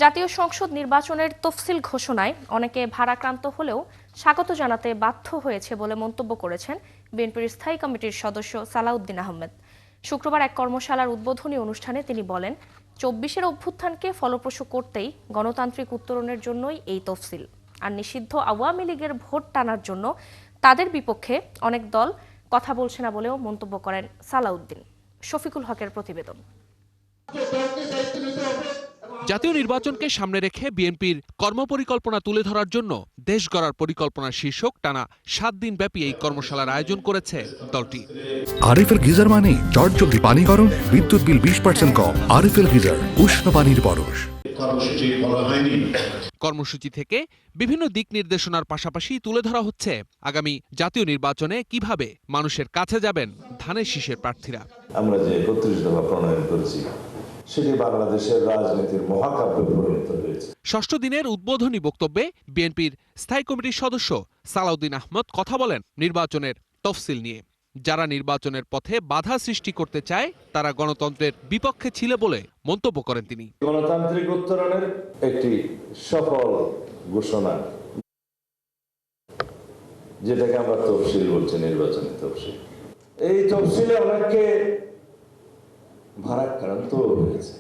জাতীয় সংসদ নির্বাচনের তফসিল ঘোষণায় অনেকে ভারাক্রান্ত হলেও স্বাগত জানাতে বাধ্য হয়েছে বলে মন্তব্য করেছেন বিএনপির স্থায়ী কমিটির সদস্য সালাউদ্দিন আহমেদ। শুক্রবার এক কর্মশালার উদ্বোধনী অনুষ্ঠানে তিনি বলেন, ২৪-এর অভ্যুত্থানকে ফলপ্রসূ করতেই গণতান্ত্রিক উত্তরণের জন্যই এই তফসিল। আর নিষিদ্ধ আওয়ামী লীগের ভোট টানার জন্য তাদের বিপক্ষে অনেক দল কথা বলছে না বলেও মন্তব্য করেন সালাউদ্দিন। শফিকুল হকের প্রতিবেদন। জাতীয় নির্বাচনকে সামনে রেখে বিএনপির কর্মপরিকল্পনা তুলে ধরার জন্য দেশ গড়ার পরিকল্পনা শীর্ষক টানা ৭ দিন ব্যাপী এই কর্মশালার আয়োজন করেছে দলটি। আরএফএল গিজার মানে চটজলদি পানি গরম, বিদ্যুৎ বিল 20% কম। আরএফএল গিজার, উষ্ণ পানির পরশ। কর্মসূচি থেকে বিভিন্ন দিক নির্দেশনার পাশাপাশি তুলে ধরা হচ্ছে আগামী জাতীয় নির্বাচনে কিভাবে মানুষের কাছে যাবেন ধানের শীষের প্রার্থীরা। আমরা যে ৩১ দফা প্রণয়ন করেছি সেটি বাংলাদেশের রাজনীতির মহাকাব্যে পরিণত হয়েছে। ষষ্ঠ দিনের উদ্বোধনী বক্তব্যে বিএনপির স্থায়ী কমিটির সদস্য সালাউদ্দিন আহমেদ কথা বলেন নির্বাচনের তফসিল নিয়ে। যারা নির্বাচনের পথে বাধা সৃষ্টি করতে চায় তারা গণতন্ত্রের বিপক্ষে ছিল বলে মন্তব্য করেন তিনি। গণতান্ত্রিক উত্তরণের একটি সফল ঘোষণা, যেটাকে আমরা তফসিল বলছি, নির্বাচনের তফসিল। এই তফসিলে অনেকে ভারাক্রান্ত হয়েছে,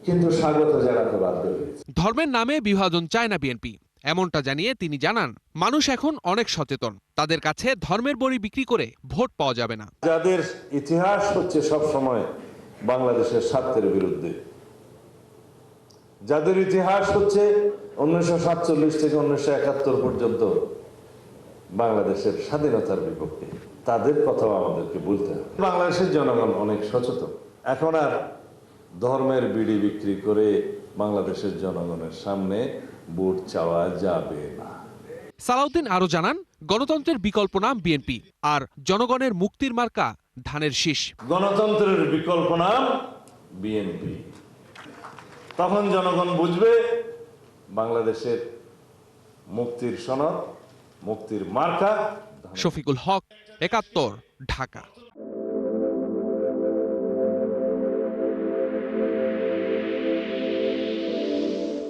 কিন্তু স্বাগত জানাতে বাধ্য হয়েছে। ধর্মের নামে বিভাজন চায় না বিএনপি, এমনটা জানিয়ে তিনি জানান, মানুষ এখন অনেক সচেতন, তাদের কাছে ধর্মের বড়ি বিক্রি করে ভোট পাওয়া যাবে না। যাদের ইতিহাস হচ্ছে সব সময় বাংলাদেশের স্বার্থের বিরুদ্ধে, যাদের ইতিহাস হচ্ছে 1947 থেকে 1971 পর্যন্ত বাংলাদেশের স্বাধীনতার বিপক্ষে, তাদের কথাও আমাদেরকে বলতে হবে। বাংলাদেশের জনগণ অনেক সচেতন, এখন আর ধর্মের বিড়ি বিক্রি করে বাংলাদেশের জনগণের সামনে ভোট চাওয়া যাবে না। সালাউদ্দিন আরো জানান, গণতন্ত্রের বিকল্প নাম বিএনপি, আর জনগণের মুক্তির মার্কা ধানের শীষ। গণতন্ত্রের বিকল্প নাম বিএনপি। তখন জনগণ বুঝবে বাংলাদেশের মুক্তির সনদ, মুক্তির মার্কা। শফিকুল হক, ৭১, ঢাকা।